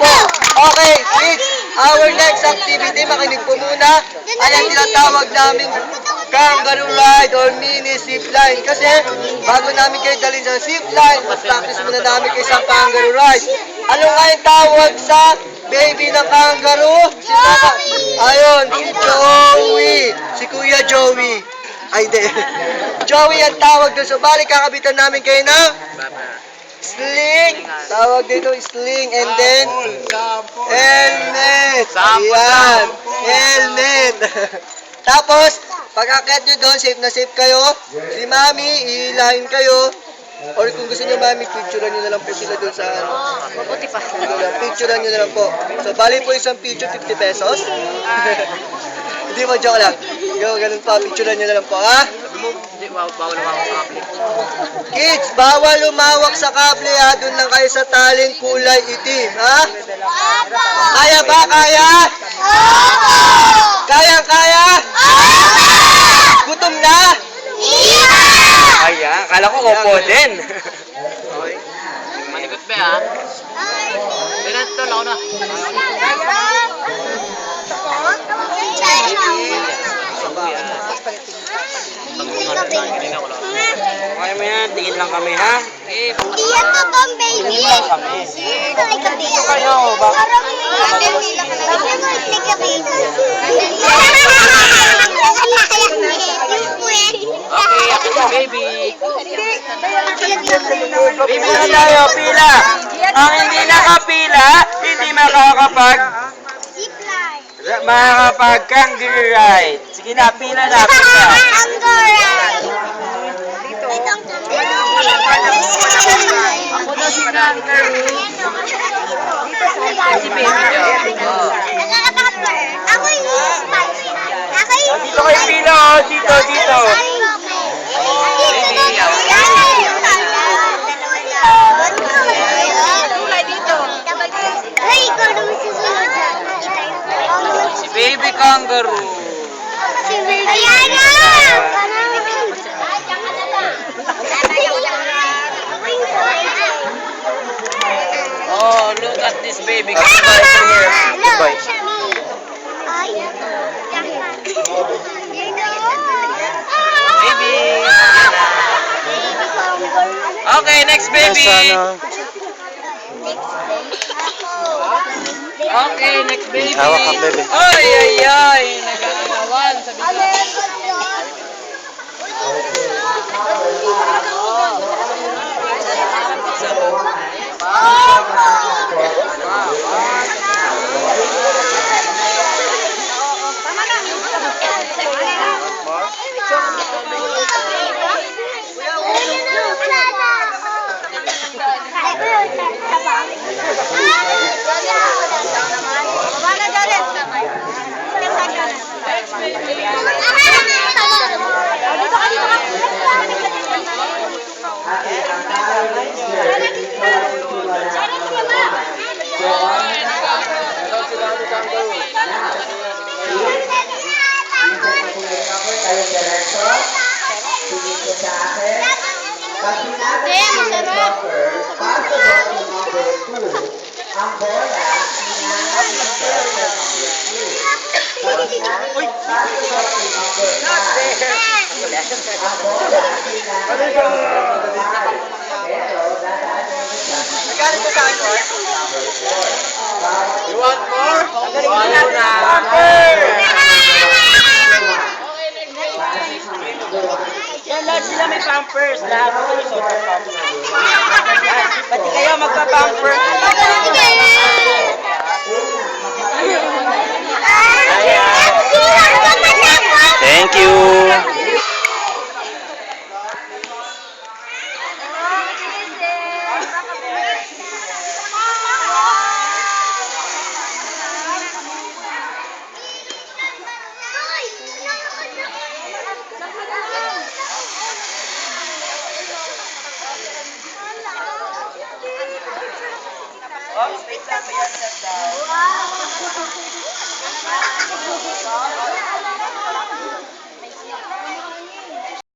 po. Okay, kids, our next activity, makinig po muna, ay ang tinatawag namin kangaroo ride or mini zipline. Kasi bago namin kayo dalhin sa zipline, practice muna namin kayo sa kangaroo ride. Ano nga yung tawag sa baby ng kangaroo? Ayun, si Joey. Si Kuya Joey. Ay, di. Joey ang tawag doon. So, balik kakabitan namin kayo ng sling. Tawag dito sling. And then, helmet. Ayan. Helmet. Tapos, pag-akit nyo doon, safe na safe kayo. Si Mami, ihilahin kayo. Or kung gusto nyo, Mami, picturean nyo na lang po sila doon sa Mabuti pa. picturean nyo na lang po. So, bali po isang picture, 50 pesos. Hindi mo, joke lang. Ganun po, picturean nyo na lang po, ha? Hindi, bawal lumawak sa kapli. Kids, bawal lumawak sa kable, ha? Doon lang kayo sa taling kulay itim, ha? Kaya ba? Kaya? Kaya? Gutom na? Ayan, kala ko opo din. Manigot ba ha? Ganun ito, lako na. Okay mo yan, tingin lang kami ha. Hindi yan totoong baby. Dito kayo, bakit? Okay, ako si baby. Pila na tayo, pila. Ang hindi nakapila, hindi makakapag-kangaroo ride. Sige na, pila na, pila. Ako daw si kangaroo. Si baby daw. Ako yung spicy. Dito kayo pila, oh. Dito. Si baby kangaroo. Ayan na! Oh, look at this baby. Goodbye from here. Goodbye. Baby. Okay, next baby. Okay, next baby. Hawak ka, baby. Ay. Nagkakagawan. Sabi ko. You want more? Yan, lahat sila may pampers. Lahat ko yung super pampers. Pati kayo magpa-pampers. Thank you. Oh, straight lang ba yan?